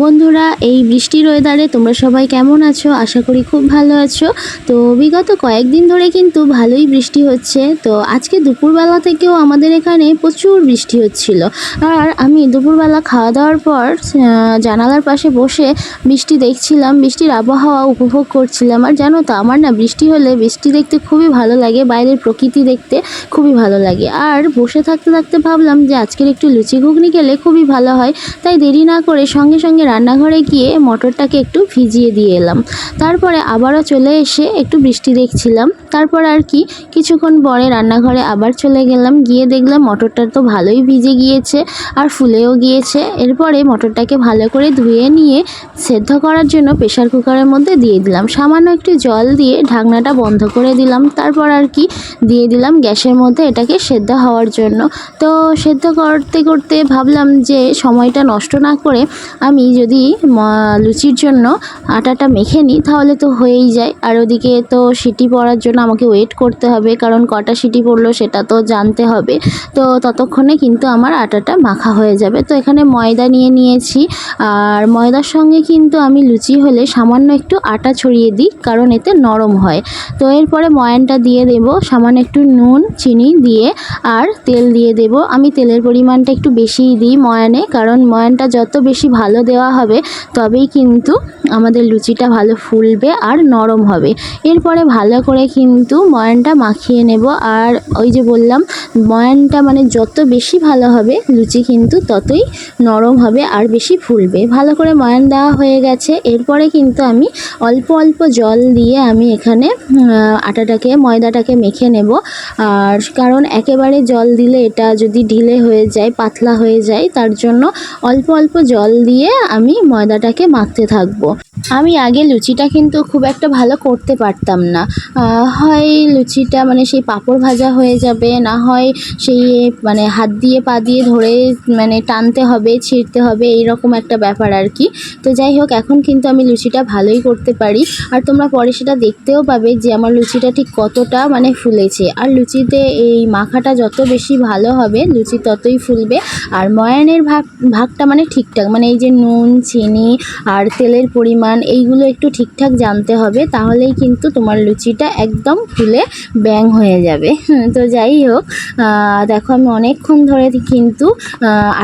বন্ধুরা, এই বৃষ্টির ওয়েদারে তোমরা সবাই কেমন আছো? আশা করি খুব ভালো আছো। তো বিগত কয়েকদিন ধরে কিন্তু ভালোই বৃষ্টি হচ্ছে। তো আজকে দুপুরবেলা থেকেও আমাদের এখানে প্রচুর বৃষ্টি হচ্ছিল। আর আমি দুপুরবেলা খাওয়া দাওয়ার পর জানালার পাশে বসে বৃষ্টি দেখছিলাম, বৃষ্টির আবহাওয়া উপভোগ করছিলাম। আর জানো তো, আমার না বৃষ্টি হলে বৃষ্টি দেখতে খুবই ভালো লাগে, বাইরের প্রকৃতি দেখতে খুবই ভালো লাগে। আর বসে থাকতে থাকতে ভাবলাম যে আজকের একটু লুচি ঘুগনি খেলে খুবই ভালো হয়। তাই দেরি না করে সঙ্গে সঙ্গে রান্নাঘরে গিয়ে মটরটাকে একটু ভিজিয়ে দিয়ে এলাম। তারপরে আবারও চলে এসে একটু বৃষ্টি দেখছিলাম। তারপর আর কি কিছুক্ষণ পরে রান্নাঘরে আবার চলে গেলাম, গিয়ে দেখলাম মটরটা তো ভালোই ভিজে গিয়েছে আর ফুলেও গিয়েছে। এরপরে মটরটাকে ভালো করে ধুয়ে নিয়ে সেদ্ধ করার জন্য প্রেশার কুকারের মধ্যে দিয়ে দিলাম। সামান্য একটু জল দিয়ে ঢাকনাটা বন্ধ করে দিলাম। তারপর আর কি দিয়ে দিলাম গ্যাসের মধ্যে এটাকে সেদ্ধ হওয়ার জন্য। তো সেদ্ধ করতে করতে ভাবলাম যে সময়টা নষ্ট না করে আমি যদি লুচির জন্য আটাটা মেখে নিই তাহলে তো হয়েই যায়। আর ওদিকে তো সিটি পড়ার জন্য আমাকে ওয়েট করতে হবে, কারণ কটা সিটি পড়লো সেটা তো জানতে হবে। তো ততক্ষণে কিন্তু আমার আটাটা মাখা হয়ে যাবে। তো এখানে ময়দা নিয়ে নিয়েছি, আর ময়দার সঙ্গে কিন্তু আমি লুচি হলে সামান্য একটু আটা ছড়িয়ে দিই, কারণ এতে নরম হয়। তো এরপরে ময়ানটা দিয়ে দেব, সামান্য একটু নুন চিনি দিয়ে আর তেল দিয়ে দেব। আমি তেলের পরিমাণটা একটু বেশিই দিই ময়ানে, কারণ ময়ানটা যত বেশি ভালো দেওয়া হবে তবেই কিন্তু আমাদের লুচিটা ভালো ফুলবে আর নরম হবে। এরপরে ভালো করে কিন্তু ময়ানটা মাখিয়ে নেব। আর ওই যে বললাম, ময়ানটা মানে যত বেশি ভালো হবে লুচি কিন্তু ততই নরম হবে আর বেশি ফুলবে। ভালো করে ময়ান দেওয়া হয়ে গেছে। এরপরে কিন্তু আমি অল্প অল্প জল দিয়ে আমি এখানে ময়দাটাকে মেখে নেব। আর কারণ একেবারে জল দিলে এটা যদি ঢিলে হয়ে যায়, পাতলা হয়ে যায়, তার জন্য অল্প অল্প জল দিয়ে আমি ময়দাটাকে মাখতে থাকবো। আমি আগে লুচিটা কিন্তু খুব একটা ভালো করতে পারতাম না। হয় লুচিটা মানে সেই পাঁপড় ভাজা হয়ে যাবে, না হয় সেই মানে হাত দিয়ে পা দিয়ে ধরে মানে টানতে হবে, ছিঁড়তে হবে, এইরকম একটা ব্যাপার আর কি। তো যাই হোক, এখন কিন্তু আমি লুচিটা ভালোই করতে পারি। আর তোমরা পরে সেটা দেখতেও পাবে যে আমার লুচিটা ঠিক কতটা মানে ফুলেছে। আর লুচিতে এই মাখাটা যত বেশি ভালো হবে লুচি ততই ফুলবে। আর ময়ানের ভাগটা মানে ঠিকঠাক, মানে এই যে নুন চিনি আর তেলের পরিমাণ এইগুলো একটু ঠিকঠাক জানতে হবে, তাহলেই কিন্তু তোমার লুচিটা একদম ফুলে ব্যাং হয়ে যাবে। তো যাই হোক, দেখো আমি অনেকক্ষণ ধরে কিন্তু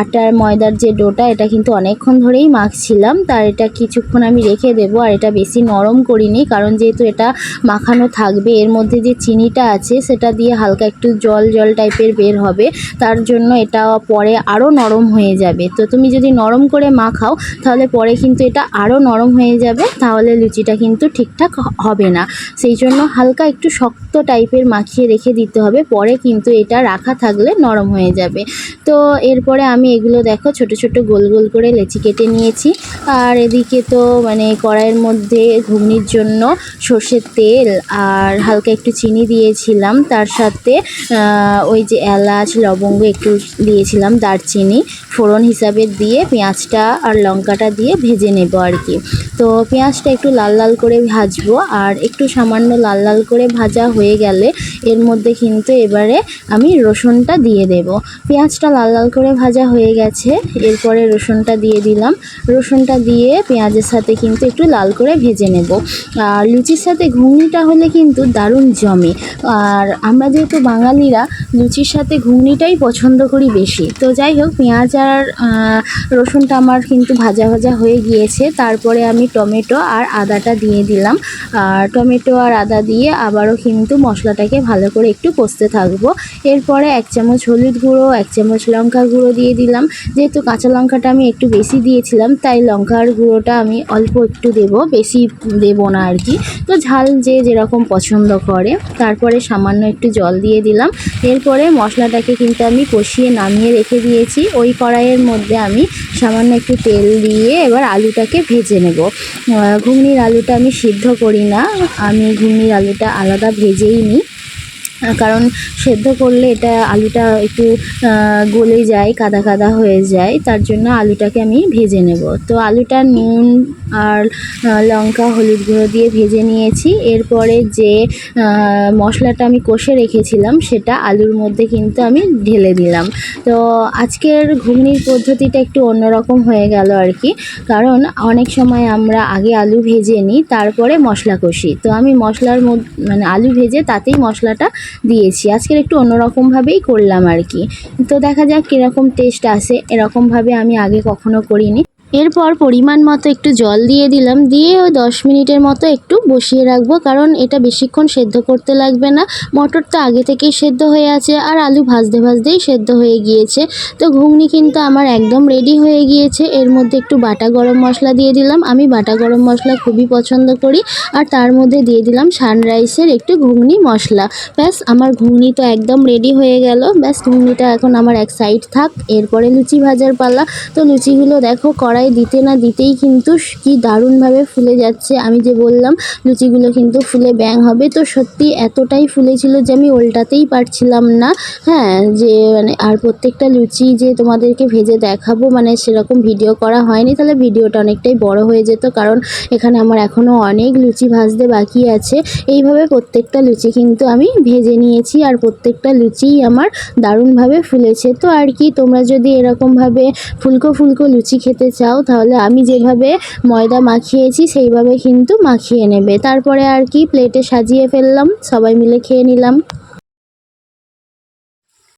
আটার ময়দার যে ডোটা এটা কিন্তু অনেকক্ষণ ধরেই মাখছিলাম। তার এটা কিছুক্ষণ আমি রেখে দেবো। আর এটা বেশি নরম করিনি, কারণ যেহেতু এটা মাখানো থাকবে, এর মধ্যে যে চিনিটা আছে সেটা দিয়ে হালকা একটু জল জল টাইপের বের হবে, তার জন্য এটা পরে আরও নরম হয়ে যাবে। তো তুমি যদি নরম করে মাখাও তাহলে পরে কিন্তু এটা আরও নরম হয়ে যাবে, তাহলে লুচিটা কিন্তু ঠিকঠাক হবে না। সেই জন্য হালকা একটু শক্ত টাইপের মাখিয়ে রেখে দিতে হবে, পরে কিন্তু এটা রাখা থাকলে নরম হয়ে যাবে। তো এরপরে আমি এগুলো দেখো ছোট ছোট গোল গোল করে লেচি কেটে নিয়েছি। আর এদিকে তো মানে কড়াইয়ের মধ্যে ঘুগনির জন্য সর্ষের তেল আর হালকা একটু চিনি দিয়েছিলাম, তার সাথে ওই যে এলাচ লবঙ্গ একটু দিয়েছিলাম, দারচিনি ফোড়ন হিসাবে দিয়ে পেঁয়াজটা আর লঙ্কাটা দিয়ে ভেজে নেব আর কি। তো পেঁয়াজটা একটু লাল লাল করে ভাজবো, আর একটু সামান্য লাল লাল করে ভাজা হয়ে গেলে এর মধ্যে কিন্তু এবারে আমি রসুনটা দিয়ে দেব। পেঁয়াজটা লাল লাল করে ভাজা হয়ে গেছে, এরপরে রসুনটা দিয়ে দিলাম। রসুনটা দিয়ে পেঁয়াজের সাথে কিন্তু একটু লাল করে ভেজে নেব। আর লুচির সাথে ঘুগনিটা হলে কিন্তু দারুণ জমে। আর আমরা যেহেতু বাঙালিরা লুচির সাথে ঘুগনিটাই পছন্দ করি বেশি। তো যাই হোক, পেঁয়াজ আর রসুনটা আমার কিন্তু ভাজা ভাজা হয়ে গিয়েছে। তারপরে আমি টমেটো আর আদাটা দিয়ে দিলাম। আর টমেটো আর আদা দিয়ে আবারও কিন্তু মশলাটাকে ভালো করে একটু কষতে থাকবো। এরপরে 1 চামচ হলুদ গুঁড়ো, 1 চামচ লঙ্কা গুঁড়ো দিয়ে দিলাম। যেহেতু কাঁচা লঙ্কাটা আমি একটু বেশি দিয়েছিলাম, তাই লঙ্কার গুঁড়োটা আমি অল্প একটু দেব, বেশি দেব না আর কি। তো ঝাল যে যেরকম পছন্দ করে। তারপরে সামান্য একটু জল দিয়ে দিলাম। এরপরে মশলাটাকে কিন্তু আমি কষিয়ে নামিয়ে রেখে দিয়েছি। ওই কড়াইয়ের মধ্যে আমি সামান্য একটু তেল দিয়ে এবার আলুটাকে ভেজে নেব। ঘুগনির আলুটা আমি সিদ্ধ করি না, আমি ঘুগনির আলুটা আলাদা ভেজেই নিই। কারণ সেদ্ধ করলে এটা আলুটা একটু গলে যায়, কাদা কাদা হয়ে যায়, তার জন্য আলুটাকে আমি ভেজে নেব। তো আলুটা নুন আর লঙ্কা হলুদ গুঁড়ো দিয়ে ভেজে নিয়েছি। এরপরে যে মশলাটা আমি কষে রেখেছিলাম সেটা আলুর মধ্যে কিন্তু আমি ঢেলে দিলাম। তো আজকের ঘুগনির পদ্ধতিটা একটু অন্যরকম হয়ে গেল আর কি, কারণ অনেক সময় আমরা আগে আলু ভেজে নিই তারপরে মশলা কষি। তো আমি মশলার মধ্যে মানে আলু ভেজে তাতেই মশলাটা দিয়েছি। আজকের একটু অন্যরকমভাবেই করলাম আর কি। তো দেখা যাক কীরকম টেস্ট আসে, এরকমভাবে আমি আগে কখনো করিনি। এরপর পরিমাণ মতো একটু জল দিয়ে দিলাম, দিয়ে ওই 10 মিনিটের মতো একটু বসিয়ে রাখবো, কারণ এটা বেশিক্ষণ সেদ্ধ করতে লাগবে না। মটর তো আগে থেকেই সেদ্ধ হয়ে আছে আর আলু ভাজতে ভাজতেই সেদ্ধ হয়ে গিয়েছে। তো ঘুগনি কিন্তু আমার একদম রেডি হয়ে গিয়েছে। এর মধ্যে একটু বাটা গরম মশলা দিয়ে দিলাম, আমি বাটা গরম মশলা খুবই পছন্দ করি। আর তার মধ্যে দিয়ে দিলাম সানরাইসের একটু ঘুগনি মশলা। ব্যাস আমার ঘুগনি তো একদম রেডি হয়ে গেল। ব্যাস ঘুগনিটা এখন আমার এক সাইড থাক, এরপরে লুচি ভাজার পালা। তো লুচিগুলো দেখো কড়াই দিতে না দিতেই কিন্তু কি দারুণভাবে ফুলে যাচ্ছে। আমি যে বললাম লুচিগুলো কিন্তু ফুলে ব্যাং হবে, তো সত্যি এতটাই ফুলেছিল যে আমি ওল্টাতেই পারছিলাম না। হ্যাঁ, যে মানে আর প্রত্যেকটা লুচি যে তোমাদেরকে ভেজে দেখাবো মানে সেরকম ভিডিও করা হয়নি, তাহলে ভিডিওটা অনেকটাই বড় হয়ে যেত, কারণ এখানে আমার এখনও অনেক লুচি ভাজতে বাকি আছে। এইভাবে প্রত্যেকটা লুচি কিন্তু আমি ভেজে নিয়েছি আর প্রত্যেকটা লুচিই আমার দারুণভাবে ফুলেছে। তো আর কি, তোমরা যদি এরকমভাবে ফুলকো ফুলকো লুচি খেতে চাও তাহলে আমি যেভাবে ময়দা মাখিয়েছি সেইভাবে কিন্তু মাখিয়ে নেবে। তারপরে আর কি প্লেটে সাজিয়ে ফেললাম, সবাই মিলে খেয়ে নিলাম।